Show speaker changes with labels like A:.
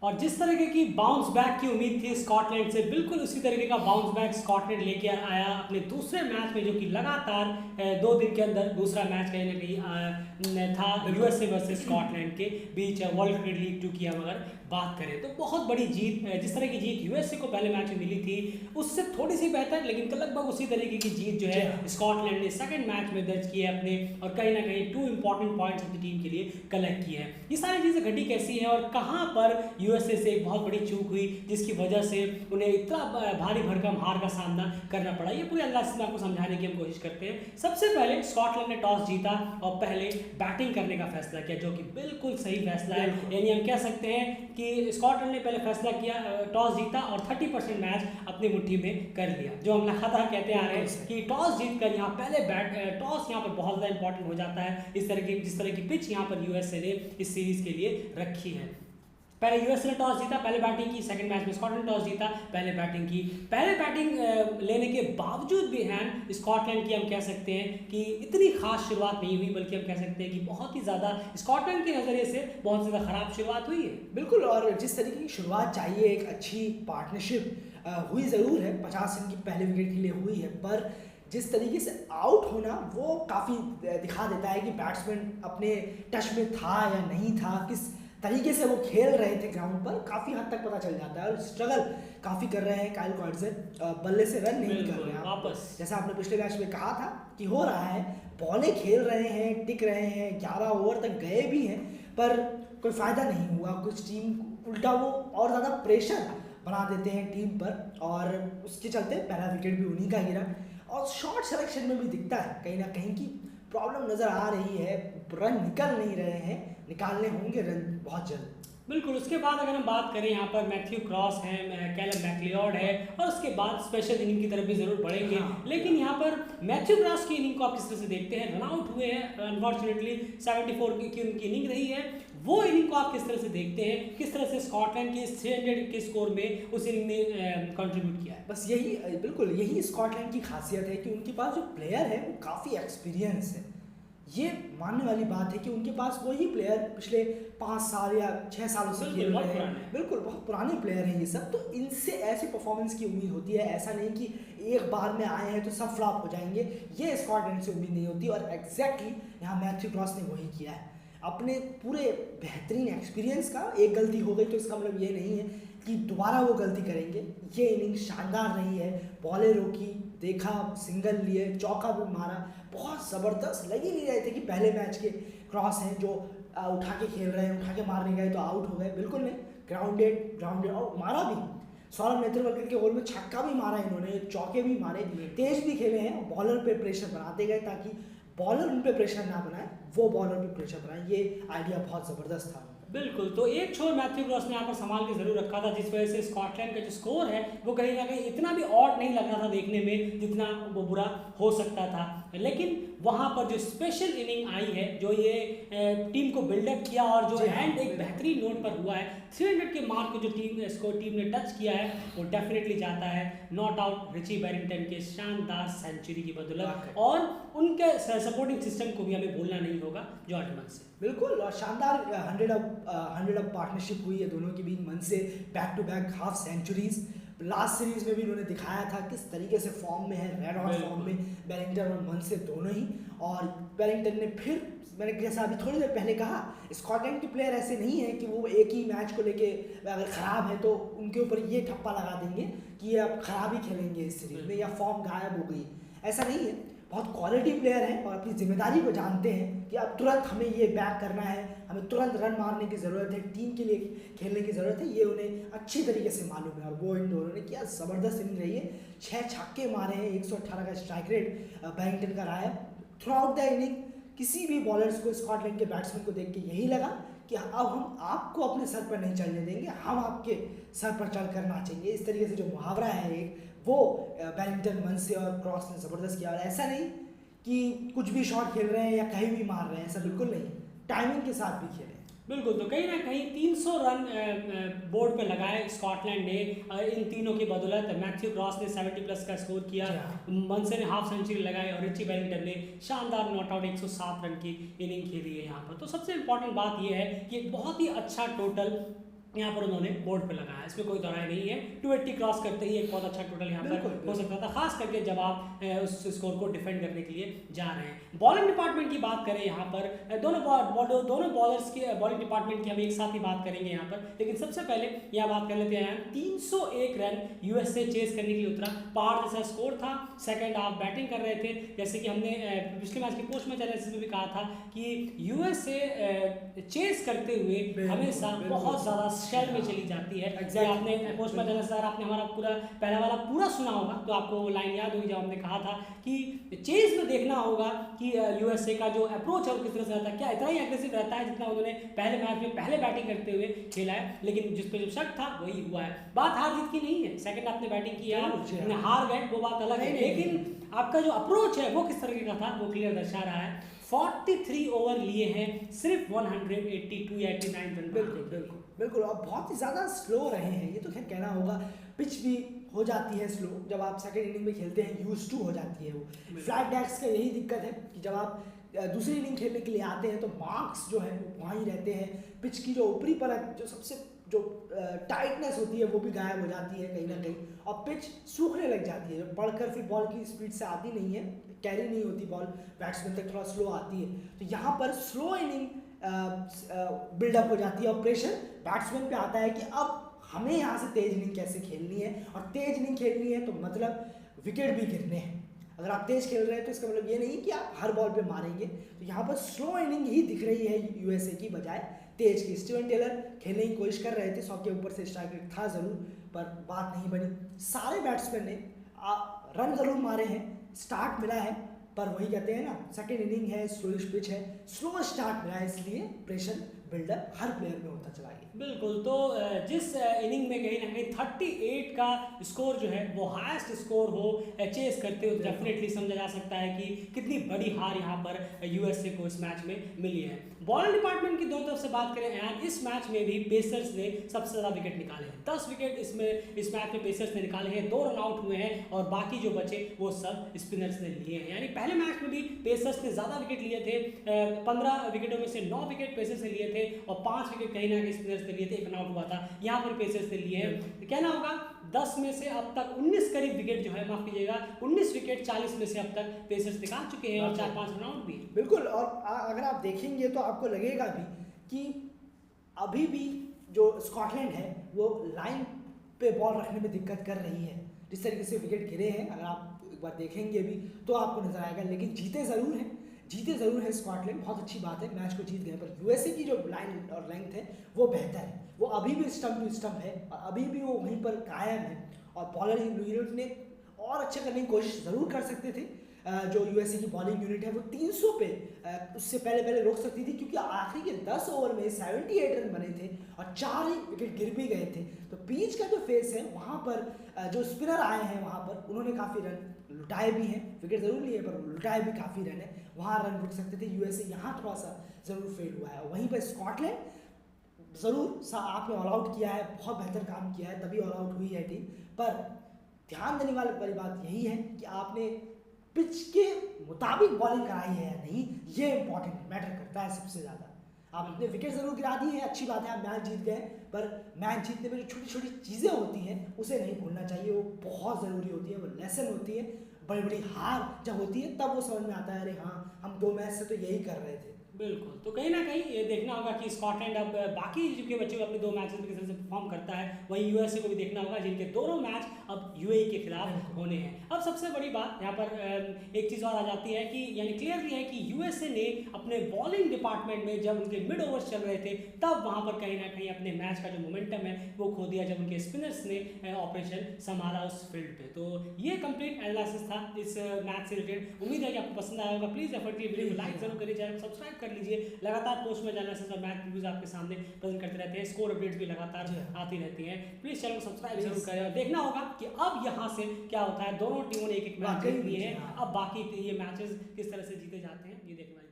A: और जिस तरीके की बाउंस बैक की उम्मीद थी स्कॉटलैंड से, बिल्कुल उसी तरीके का बाउंस बैक स्कॉटलैंड लेके आया अपने दूसरे मैच में, जो कि लगातार 2 दिन के अंदर दूसरा मैच कहीं ना कहीं था यूएसए वर्सेस स्कॉटलैंड के बीच वर्ल्ड क्रिकेट लीग 2 की हम अगर बात करें तो बहुत बड़ी जीत, जिस तरह की जीत यूएसए को पहले मैच में मिली थी उससे थोड़ी सी बेहतर, लेकिन लगभग उसी तरीके की जीत जो है स्कॉटलैंड ने सेकंड मैच में दर्ज की है अपने, और कहीं ना कहीं 2 इंपॉर्टेंट पॉइंट्स अपनी टीम के लिए कलेक्ट किए हैं। ये सारी चीज़ें घटी कैसी हैं और कहाँ पर यूएसए से एक बहुत बड़ी चूक हुई जिसकी वजह से उन्हें इतना भारी भरकम हार का सामना करना पड़ा, ये पूरी अल्लाह से आपको समझाने की हम कोशिश करते हैं। सबसे पहले स्कॉटलैंड ने टॉस जीता और पहले बैटिंग करने का फैसला किया, जो कि बिल्कुल सही फैसला है। यानी हम कह सकते हैं कि स्कॉटलैंड ने पहले फैसला किया, टॉस जीता और 30% मैच अपनी मुट्ठी में कर लिया, जो हम लगातार कहते आ रहे हैं कि टॉस जीतकर यहाँ पहले टॉस यहाँ पर बहुत ज़्यादा इंपॉर्टेंट हो जाता है। जिस तरह की पिच यहाँ पर यूएसए ने इस सीरीज के लिए रखी है। पहले यूएसए ने टॉस जीता, पहले बैटिंग की, सेकंड मैच में स्कॉटलैंड टॉस जीता, पहले बैटिंग की। पहले बैटिंग लेने के बावजूद भी हैं स्कॉटलैंड की हम कह सकते हैं कि इतनी खास शुरुआत नहीं हुई, बल्कि हम कह सकते हैं कि बहुत ही ज़्यादा स्कॉटलैंड के नज़रिए से बहुत ज़्यादा ख़राब शुरुआत हुई है।
B: बिल्कुल, और जिस तरीके की शुरुआत चाहिए, एक अच्छी पार्टनरशिप हुई ज़रूर है, 50 रन की पहले विकेट के लिए हुई है, पर जिस तरीके से आउट होना वो काफ़ी दिखा देता है कि बैट्समैन अपने टच में था या नहीं था, किस तरीके से वो खेल रहे थे ग्राउंड पर, काफ़ी हद तक पता चल जाता है। और स्ट्रगल काफ़ी कर रहे हैं काइल कॉर्डज़र, बल्ले से रन नहीं कर रहे हैं
A: वापस,
B: जैसा आपने पिछले मैच में कहा था कि हो रहा है, बॉलें खेल रहे हैं, टिक रहे हैं, 11 ओवर तक गए भी हैं, पर कोई फ़ायदा नहीं हुआ। कुछ टीम उल्टा वो और ज़्यादा प्रेशर बना देते हैं टीम पर, और उसके चलते पहला विकेट भी उन्हीं का गिरा। और शॉट सिलेक्शन में भी दिखता है कहीं ना कहीं की प्रॉब्लम नज़र आ रही है, रन निकल नहीं रहे हैं, निकालने होंगे रन बहुत जल्द।
A: बिल्कुल। उसके बाद अगर हम बात करें यहाँ पर मैथ्यू क्रॉस है, कैलम मैकलियोड है, और उसके बाद स्पेशल इनिंग की तरफ भी ज़रूर बढ़ेंगे। लेकिन यहाँ पर मैथ्यू क्रॉस की इनिंग को आप किस तरह से देखते हैं? रन आउट हुए हैं अनफॉर्चुनेटली, 74 की उनकी इनिंग रही है, वो इनिंग को आप किस तरह से देखते हैं? किस तरह से स्कॉटलैंड के 300 के स्कोर में उस इनिंग ने कंट्रीब्यूट किया है?
B: बस यही, बिल्कुल यही स्कॉटलैंड की खासियत है कि उनके पास जो प्लेयर है वो काफ़ी एक्सपीरियंस है। ये मानने वाली बात है कि उनके पास वही प्लेयर पिछले 5 साल या 6 सालों से खेल रहे हैं। बिल्कुल बहुत पुराने प्लेयर हैं ये सब, तो इनसे ऐसी परफॉर्मेंस की उम्मीद होती है। ऐसा नहीं कि एक बार में आए हैं तो सब फ्लॉप हो जाएंगे, ये स्कॉटलैंड से उम्मीद नहीं होती। और एग्जैक्टली यहाँ मैथ्यू क्रॉस ने वही किया है, अपने पूरे बेहतरीन एक्सपीरियंस का। एक गलती हो गई तो इसका मतलब ये नहीं है कि दोबारा वो गलती करेंगे। ये इनिंग शानदार रही है, बॉलें रोकी, देखा, सिंगल लिए, चौका भी मारा, बहुत ज़बरदस्त। लग ही नहीं रहे थे कि पहले मैच के क्रॉस हैं जो उठा के खेल रहे हैं, उठा के मारने गए तो आउट हो गए, बिल्कुल नहीं। ग्राउंडेड और मारा भी। सौरभ नेत्रवल के ओवर में छक्का भी मारा इन्होंने, चौके भी मारे, तेज भी खेले हैं, बॉलर पे प्रेशर बनाते गए ताकि बॉलर उन पे प्रेशर ना बनाए, वो बॉलर पे प्रेशर बनाए। ये आइडिया बहुत ज़बरदस्त था।
A: बिल्कुल। तो एक छोर मैथ्यू क्रॉस ने यहाँ पर संभाल के जरूर रखा था, जिस वजह से स्कॉटलैंड का जो स्कोर है वो कहीं ना कहीं इतना भी ऑड नहीं लग रहा था देखने में जितना वो बुरा हो सकता था। लेकिन वहाँ पर जो स्पेशल इनिंग आई है, जो ये टीम को बिल्डअप किया और जो एंड एक बेहतरीन नोट पर हुआ है, 300 के मार्क को जो टीम ने टच किया है वो डेफिनेटली जाता है नॉट आउट रिची बैरिंगटन के शानदार सेंचुरी की बदौलत, और उनके सपोर्टिंग सिस्टम को भी हमें भूलना नहीं होगा जॉर्ज मन से।
B: बिल्कुल, और शानदार 100 अप पार्टनरशिप हुई है दोनों के बीच। मन से back to back half centuries, last series में भी उन्होंने दिखाया था किस तरीके से फॉर्म में है, रेड हॉट फॉर्म में बैरिंगटन और मन से दोनों ही। और बैरिंगटन ने फिर, मैंने जैसा अभी थोड़ी देर पहले कहा, स्कॉटलैंड के प्लेयर ऐसे नहीं है कि वो एक ही मैच को लेके अगर ख़राब है तो उनके ऊपर ये ठप्पा लगा देंगे कि ये अब ख़राब ही खेलेंगे इस सीरीज में या फॉर्म गायब हो गई, ऐसा नहीं है। बहुत क्वालिटी प्लेयर हैं और अपनी जिम्मेदारी को जानते हैं कि अब तुरंत हमें ये बैक करना है, हमें तुरंत रन मारने की ज़रूरत है, टीम के लिए खेलने की ज़रूरत है, ये उन्हें अच्छी तरीके से मालूम है। और वो इन दोनों ने किया, ज़बरदस्त इनिंग रही है। 6 छक्के मारे हैं, 118 का स्ट्राइक रेट बैरिंगटन का रहा है थ्रू आउट द इनिंग। किसी भी बॉलर्स को, स्कॉटलैंड के बैट्समैन को देख के यही लगा कि अब हम आपको अपने सर पर नहीं चढ़ने देंगे, हम आपके सर पर चढ़ कर नाचेंगे। इस तरीके से जो मुहावरा है एक, वो बैरिंगटन, मन से और क्रॉस ने ज़बरदस्त किया। और ऐसा नहीं कि कुछ भी शॉट खेल रहे हैं या कहीं भी मार रहे हैं, ऐसा बिल्कुल नहीं, टाइमिंग के साथ भी खेले।
A: बिल्कुल। तो कहीं ना कहीं 300 रन बोर्ड पे लगाए स्कॉटलैंड ने इन तीनों की बदौलत। मैथ्यू क्रॉस ने 70+ का स्कोर किया, मनसे ने हाफ सेंचुरी लगाई और रिची बैरिंगटन ने शानदार नॉट आउट 107 रन की इनिंग खेली है यहाँ पर। तो सबसे इंपॉर्टेंट बात यह है कि एक बहुत ही अच्छा टोटल यहाँ पर उन्होंने बोर्ड पे लगाया, इसमें कोई दौराय नहीं है। 280 क्रॉस करते ही एक बहुत अच्छा टोटल यहाँ पर हो सकता था, खास करके जब आप उस स्कोर को डिफेंड करने के लिए जा रहे हैं। बॉलिंग डिपार्टमेंट की बात करें यहाँ पर दोनों बॉलर्स की बॉलिंग डिपार्टमेंट की हम एक साथ ही बात करेंगे यहाँ पर, लेकिन सबसे पहले यहाँ बात कर लेते हैं। 301 रन यूएसए चेस करने के लिए उतरा, पहाड़ जैसा स्कोर था। सेकंड हाफ बैटिंग कर रहे थे, जैसे कि हमने पिछले मैच की पोस्ट मैच एनालिसिस में भी कहा था कि यूएसए चेस करते हुए हमेशा बहुत ज़्यादा शेल में चली जाती है। आपने पोस्ट मैच एनालिसिस अगर आपने हमारा पूरा पहला वाला पूरा सुना होगा तो आपको वो लाइन याद होगी जब हमने कहा था कि चेस में देखना होगा कि यूएसए का जो अप्रोच है वो किस तरह से रहता है, क्या इतना ही एग्रेसिव रहता है जितना उन्होंने पहले मैच में पहले बैटिंग करते हुए खेला है, लेकिन जिस पे जो शक था वही हुआ है। बात हार जीत की नहीं है, सेकंड आपने बैटिंग की है, हार गए वो बात अलग है, लेकिन आपका जो अप्रोच है वो किस तरीके का था वो क्लियर दर्शा रहा है। 43 ओवर लिए हैं, सिर्फ 182 या 89 रन।
B: बिल्कुल अब बहुत ही ज़्यादा स्लो रहे हैं, ये तो खैर कहना होगा। पिच भी हो जाती है स्लो, जब आप सेकंड इनिंग में खेलते हैं यूज टू हो जाती है वो। फ्लैट डेक्स का यही दिक्कत है कि जब आप दूसरी इनिंग खेलने के लिए आते हैं तो मार्क्स जो है वो वहाँ ही रहते हैं। पिच की जो ऊपरी परत जो सबसे जो टाइटनेस होती है वो भी गायब हो जाती है कहीं ना कहीं, और पिच सूखने लग जाती है। पढ़कर फिर बॉल की स्पीड से आती नहीं है, कैरी नहीं होती बॉल, बैट्समैन तक थोड़ा स्लो आती है। तो यहाँ पर स्लो इनिंग बिल्डअप हो जाती है और प्रेशर बैट्समैन पे आता है कि अब हमें यहाँ से तेज इनिंग कैसे खेलनी है, और तेज इनिंग खेलनी है तो मतलब विकेट भी गिरने हैं। अगर आप तेज खेल रहे हैं तो इसका मतलब ये नहीं कि आप हर बॉल पे मारेंगे। तो यहाँ पर स्लो इनिंग ही दिख रही है यूएसए की बजाय तेज की। स्टीवन टेलर खेलने की कोशिश कर रहे थे, 100 के ऊपर से स्ट्राइक रेट था ज़रूर, पर बात नहीं बनी। सारे बैट्समैन ने रन ज़रूर मारे हैं, स्टार्ट मिला है, पर वही कहते हैं ना, सेकेंड इनिंग है, स्लोइश पिच है, स्लो स्टार्ट मिला है, इसलिए प्रेशर बिल्डअप हर प्लेयर में होता चला गया।
A: बिल्कुल, तो जिस इनिंग में कहीं ना कहीं 38 का स्कोर जो है वो हाईएस्ट स्कोर हो चेस करते हुए, डेफिनेटली समझा जा सकता है कि कितनी बड़ी हार यहाँ पर यूएसए को इस मैच में मिली है। बॉलिंग डिपार्टमेंट की दोनों तरफ से बात करें एंड इस मैच में भी पेसर्स ने सबसे ज़्यादा विकेट निकाले हैं, 10 विकेट इस मैच में पेसर्स ने निकाले हैं, 2 रन आउट हुए हैं और बाकी जो बचे वो सब स्पिनर्स ने लिए हैं। यानी पहले मैच में भी पेसर्स ने ज़्यादा विकेट लिए थे, 15 विकेटों में से 9 विकेट पेसर्स ने लिए थे और 5 विकेट कहीं ना कहीं स्पिनर्स ने लिए थे, 1 रन आउट हुआ था। यहाँ पर पेसर्स ने लिए हैं, कहना होगा 10 में से अब तक 19 करीब विकेट जो है, माफ कीजिएगा 19 विकेट 40 में से अब तक पेसर्स निकाल चुके हैं और 4-5 रन आउट भी।
B: बिल्कुल, और अगर आप देखेंगे तो आपको लगेगा भी कि अभी भी जो स्कॉटलैंड है वो लाइन पे बॉल रखने में दिक्कत कर रही है। जिस तरीके से विकेट गिरे हैं, अगर आप एक बार देखेंगे भी तो आपको नजर आएगा, लेकिन जीते ज़रूर हैं स्कॉटलैंड, बहुत अच्छी बात है, मैच को जीत गए। पर यूएसए की जो लाइन और लेंथ है वो बेहतर है, वो अभी भी स्टंप टू स्टंप है और अभी भी वो वहीं पर कायम है। और बॉलर यूनिट ने और अच्छा करने की कोशिश ज़रूर कर सकते थे। जो यूएसए की बॉलिंग यूनिट है वो 300 पे उससे पहले रोक सकती थी, क्योंकि आखिरी के 10 ओवर में 78 रन बने थे और 4 ही विकेट गिर भी गए थे। तो पिच का जो फेस है वहाँ पर जो स्पिनर आए हैं वहाँ पर उन्होंने काफ़ी रन लुटाए भी हैं, विकेट ज़रूर लिए पर लुटाए भी काफ़ी रन है, वहाँ रन रुक सकते थे। यूएसए यहाँ थोड़ा सा ज़रूर फेल हुआ है। वहीं पर स्कॉटलैंड ज़रूर आपने ऑल आउट किया है, बहुत बेहतर काम किया है, तभी ऑल आउट हुई है टीम। पर ध्यान देने वाली बात यही है कि आपने पिच के मुताबिक बॉलिंग कराई है या नहीं, ये इंपॉर्टेंट मैटर करता है सबसे ज़्यादा। आपने विकेट ज़रूर गिरा दी है, अच्छी बात है, आप मैच जीत गए, पर मैच जीतने में जो छोटी छोटी चीज़ें होती हैं उसे नहीं भूलना चाहिए, वो बहुत ज़रूरी होती है, वो लेसन होती है। बड़ी बड़ी हार जब होती है तब वो समझ में आता है, अरे हाँ हम 2 मैच से तो यही कर रहे थे।
A: बिल्कुल, तो कहीं ना कहीं ये देखना होगा कि स्कॉटलैंड अब बाकी जिनके बच्चे अपने 2 मैचेस में किस तरह से परफॉर्म करता है, वहीं यूएसए को भी देखना होगा जिनके दोनों मैच अब यूएई के खिलाफ होने हैं। अब सबसे बड़ी बात यहाँ पर एक चीज़ और आ जाती है कि यानी क्लियरली है कि यूएसए ने अपने बॉलिंग डिपार्टमेंट में जब उनके मिड ओवर्स चल रहे थे तब वहाँ पर कहीं ना कहीं अपने मैच का जो मोमेंटम है वो खो दिया जब उनके स्पिनर्स ने ऑपरेशन संभाला उस फील्ड पे। तो ये कंप्लीट एनालिसिस था इस मैच से रिलेटेड। उम्मीद है कि आपको पसंद आया होगा। प्लीज़ एफर्टली वीडियो को लाइक जरूर करिए, चैनल सब्सक्राइब कर लीजिए। लगातार पोस्ट मैच एनालिसिस और मैच रिव्यूज आपके सामने प्रेजेंट करते रहते हैं, स्कोर अपडेट्स भी लगातार आती रहती हैं। प्लीज चैनल को सब्सक्राइब जरूर करें और देखना होगा कि अब यहाँ से क्या होता है। दोनों टीमों ने एक मैच जीत लिए हैं, अब बाकी ये मैचेस किस तरह से जीते जाते हैं ये देखना है।